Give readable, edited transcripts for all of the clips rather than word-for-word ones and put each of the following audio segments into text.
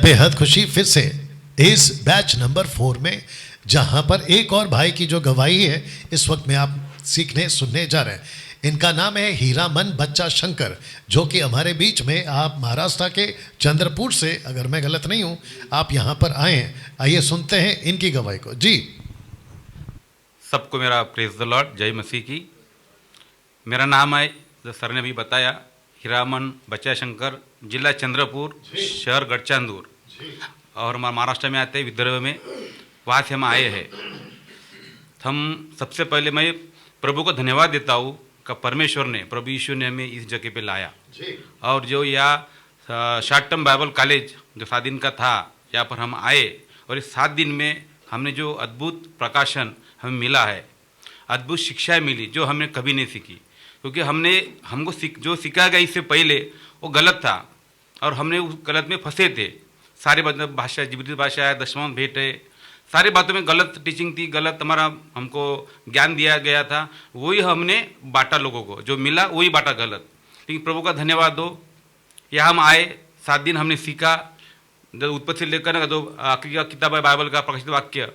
बेहद खुशी फिर से इस बैच नंबर 4 में, जहां पर एक और भाई की जो गवाही है इस वक्त में आप सीखने सुनने जा रहे हैं। इनका नाम है हीरामन बच्चा शंकर, जो कि हमारे बीच में, आप महाराष्ट्र के चंद्रपुर से, अगर मैं गलत नहीं हूं, आप यहां पर आए हैं। आइए सुनते हैं इनकी गवाही को। जी, सबको मेरा प्रेज द लॉर्ड, जय मसीह की। मेरा नाम है, जो सर ने भी बताया, हीरामन बच्चा शंकर, जिला चंद्रपुर, शहर गढ़चांदूर, और हम महाराष्ट्र में आते हैं, विदर्भ में, वहाँ से हम आए हैं। हम सबसे पहले मैं प्रभु को धन्यवाद देता हूँ कि परमेश्वर ने, प्रभु यीशु ने हमें इस जगह पे लाया, और जो यहाँ शॉर्ट टर्म बाइबल कॉलेज जो 7 दिन का था, यहाँ पर हम आए, और इस 7 दिन में हमने जो अद्भुत प्रकाशन हमें मिला है, अद्भुत शिक्षाएं मिली जो हमने कभी नहीं सीखी, क्योंकि हमको जो सिखाया गया इससे पहले वो गलत था, और हमने उस गलत में फंसे थे। सारे भाषा, जिब्रील भाषा है, दशमलव भेंट है, सारी बातों में गलत टीचिंग थी, गलत हमारा हमको ज्ञान दिया गया था, वही हमने बांटा, लोगों को जो मिला वही बांटा गलत। लेकिन प्रभु का धन्यवाद हो, यहाँ हम आए, 7 दिन हमने सीखा, जब उत्पत्ति से लेकर जो आखिरी का किताब है बाइबल का प्रकाशित वाक्य,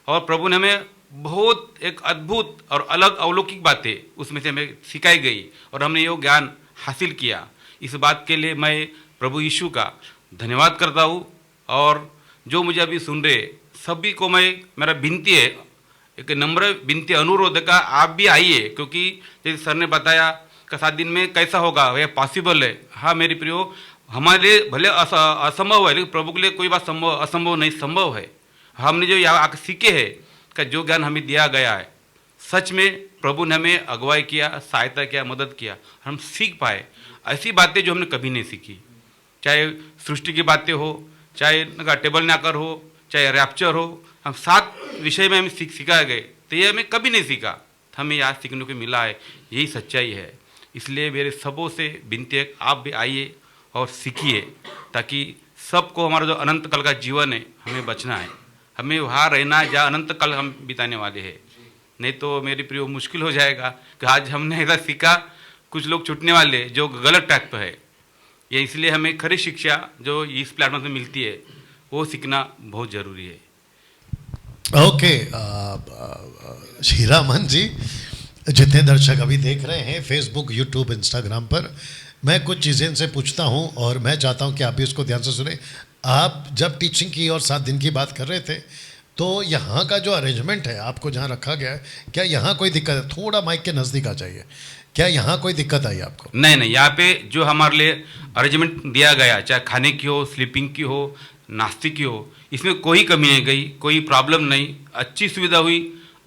और प्रभु ने हमें बहुत एक अद्भुत और अलग अलौकिक बातें उसमें से हमें सिखाई गई, और हमने ये ज्ञान हासिल किया। इस बात के लिए मैं प्रभु यीशु का धन्यवाद करता हूँ, और जो मुझे अभी सुन रहे सभी को मेरा विनती है, एक नम्र विनती, अनुरोध है का आप भी आइए, क्योंकि जैसे सर ने बताया कि 7 दिन में कैसा होगा, यह पॉसिबल है। हाँ मेरी प्रियो, हमारे लिए भले असंभव है, लेकिन प्रभु के लिए कोई बात असंभव नहीं, संभव है। हमने जो यहाँ आकर सीखे हैं का जो ज्ञान हमें दिया गया है, सच में प्रभु ने हमें अगुवाई किया, सहायता किया, मदद किया, हम सीख पाए ऐसी बातें जो हमने कभी नहीं सीखी। चाहे सृष्टि की बातें हो, चाहे टेबल नाकर हो, चाहे रैप्चर हो, हम 7 विषय में हमें सिखाए गए, तो ये हमें कभी नहीं सीखा, हमें यहाँ सीखने को मिला है, यही सच्चाई है। इसलिए मेरे सबों से विनती है, आप भी आइए और सीखिए, ताकि सबको हमारा जो अनंत काल का जीवन है हमें बचना है, हमें वहाँ रहना है जहाँ अनंत काल हम बिताने वाले हैं। नहीं तो मेरी प्रियो मुश्किल हो जाएगा कि आज हमने ऐसा सीखा, कुछ लोग छूटने वाले जो गलत ट्रैक पर है। ये इसलिए हमें खरी शिक्षा जो इस प्लेटफॉर्म में मिलती है वो सीखना बहुत ज़रूरी है। ओके, हीरामन जी, जितने दर्शक अभी देख रहे हैं फेसबुक, यूट्यूब, इंस्टाग्राम पर, मैं कुछ चीज़ें इनसे पूछता हूं, और मैं चाहता हूं कि आप भी उसको ध्यान से सुने। आप जब टीचिंग की और 7 दिन की बात कर रहे थे, तो यहाँ का जो अरेंजमेंट है, आपको जहाँ रखा गया है, क्या यहाँ कोई दिक्कत है? थोड़ा माइक के नज़दीक आ जाइए। क्या यहाँ कोई दिक्कत आई आपको? नहीं नहीं, यहाँ पे जो हमारे लिए अरेंजमेंट दिया गया, चाहे खाने की हो, स्लीपिंग की हो, नाश्ते की हो, इसमें कोई कमी नहीं गई, कोई प्रॉब्लम नहीं, अच्छी सुविधा हुई,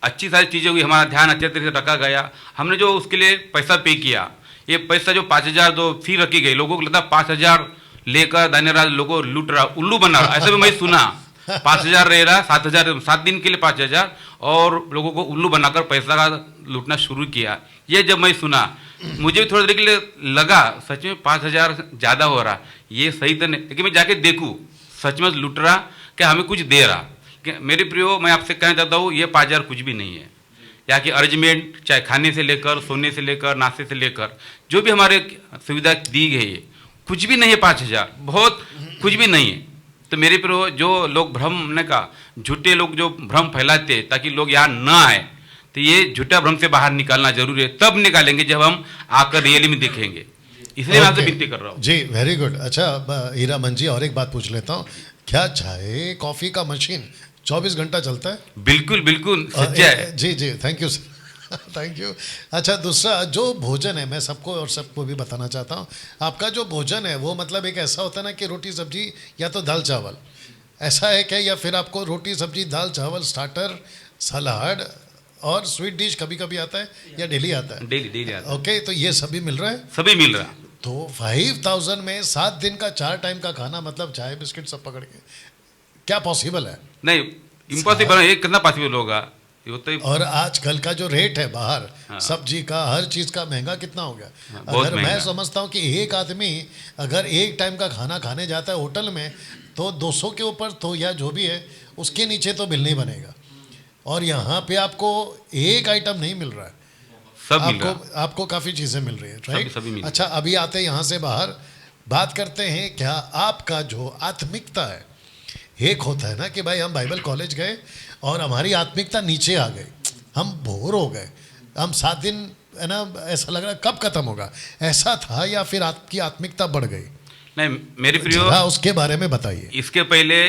अच्छी सारी चीज़ें हुई, हमारा ध्यान अच्छे तरीके से रखा गया। हमने जो उसके लिए पैसा पे किया, ये पैसा जो 5,000 जो फी रखी गई, लोगों को लगता 5,000 लेकर दानेराज लोगों लूट रहा, उल्लू बना रहा, ऐसा भी मैं सुना। 5,000 रह रहा, 7,000, 7 दिन के लिए 5,000, और लोगों को उल्लू बनाकर पैसा का लूटना शुरू किया। ये जब मैं सुना, मुझे भी थोड़ी देर के लिए लगा सच में 5,000 ज़्यादा हो रहा, ये सही तो नहीं, लेकिन मैं जाके देखूँ सच में लूट रहा क्या हमें कुछ दे रहा। मेरे प्रियो, मैं आपसे कहना चाहता हूँ, ये 5,000 कुछ भी नहीं है। यहाँ की अरेंजमेंट, चाहे खाने से लेकर, सोने से लेकर, नाश्ते से लेकर, जो भी हमारे सुविधा दी गई है, कुछ भी नहीं है। 5,000 बहुत कुछ भी नहीं है। तो मेरे प्रियो, जो लोग भ्रम ने कहा, झूठे लोग जो भ्रम फैलाते ताकि लोग यहाँ न आए, तो ये झूठा भ्रम से बाहर निकालना जरूरी है। तब निकालेंगे जब हम आकर रियली में दिखेंगे। इसलिए मैं आपसे विनती कर रहा हूँ। जी, वेरी गुड। अच्छा हीरामन जी, और एक बात पूछ लेता हूँ, क्या चाय कॉफ़ी का मशीन 24 घंटा चलता है? बिल्कुल बिल्कुल, सच्चा है। जी जी, thank you sir, thank you. अच्छा, दूसरा जो भोजन है, मैं सबको भी बताना चाहता हूँ, आपका जो भोजन है वो मतलब एक ऐसा होता है ना कि रोटी सब्जी या तो दाल चावल, ऐसा है क्या? या फिर आपको रोटी सब्जी दाल चावल, स्टार्टर, सलाद और स्वीट डिश कभी कभी आता है, या डेली आता है? डेली आता है। ओके, तो ये सभी मिल रहा है? सभी मिल रहा। तो 5,000 में 7 दिन का 4 टाइम का खाना, मतलब चाय बिस्किट सब पकड़ के, क्या पॉसिबल है? नहीं, इम्पॉसिबल है। ये कितना पॉसिबल होगा? और आजकल का जो रेट है बाहर, हाँ, सब्जी का, हर चीज़ का महंगा कितना हो गया। हाँ, अगर मैं समझता हूँ कि एक आदमी अगर एक टाइम का खाना खाने जाता है होटल में, तो 200 के ऊपर तो, या जो भी है उसके नीचे तो बिल नहीं बनेगा। और यहाँ पे आपको एक आइटम नहीं मिल रहा है, सब मिल रहा है। आपको काफ़ी चीज़ें मिल रही है, राइट? सभी मिल। अच्छा, अभी आते हैं यहाँ से बाहर, बात करते हैं क्या आपका जो आत्मिकता है, एक होता है ना कि भाई हम बाइबल कॉलेज गए और हमारी आत्मिकता नीचे आ गई, हम बोर हो गए, हम 7 दिन है ना, ऐसा लग रहा है कब खत्म होगा, ऐसा था या फिर आपकी आत्मिकता बढ़ गई? नहीं मेरे प्रियो, जरा उसके बारे में बताइए। इसके पहले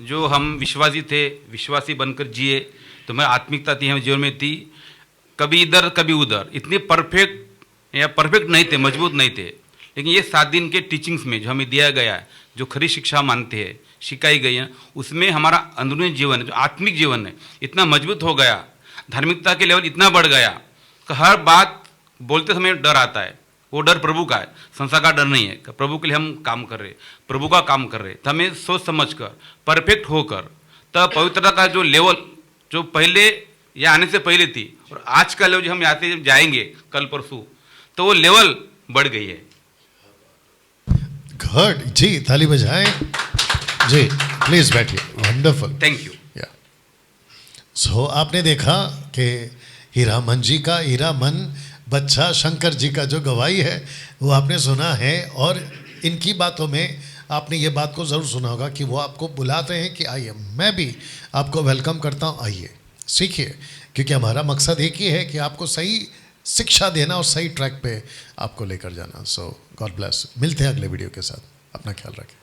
जो हम विश्वासी थे, विश्वासी बनकर जिए, तो मेरी आत्मिकता थी, हम जीवन में थी, कभी इधर कभी उधर, इतने परफेक्ट या परफेक्ट नहीं थे, मजबूत नहीं थे। लेकिन ये 7 दिन के टीचिंग्स में जो हमें दिया गया है, जो खरी शिक्षा मानते हैं, सिखाई गई है, उसमें हमारा अंदरूनी जीवन है, जो आत्मिक जीवन है, इतना मजबूत हो गया, धार्मिकता के लेवल इतना बढ़ गया कि हर बात बोलते समय डर आता है। वो डर प्रभु का है, संसार का डर नहीं है। कि प्रभु के लिए हम काम कर रहे, प्रभु का काम कर रहे, तो हमें सोच समझ कर, परफेक्ट होकर, तब पवित्रता का जो लेवल जो पहले या आने से पहले थी और आज का लेवल जो हम यहाँ से जाएंगे कल परसों, तो वो लेवल बढ़ गई है। गुड जी, ताली बजाएं जी, प्लीज बैठिए। Wonderful, thank you. या सो आपने देखा कि हीरामन जी का, हीरामन बच्चा शंकर जी का जो गवाही है वो आपने सुना है, और इनकी बातों में आपने ये बात को ज़रूर सुना होगा कि वो आपको बुलाते हैं कि आइए, मैं भी आपको वेलकम करता हूँ, आइए सीखिए, क्योंकि हमारा मकसद एक ही है कि आपको सही शिक्षा देना और सही ट्रैक पे आपको लेकर जाना। सो गॉड ब्लेस, मिलते हैं अगले वीडियो के साथ, अपना ख्याल रखें।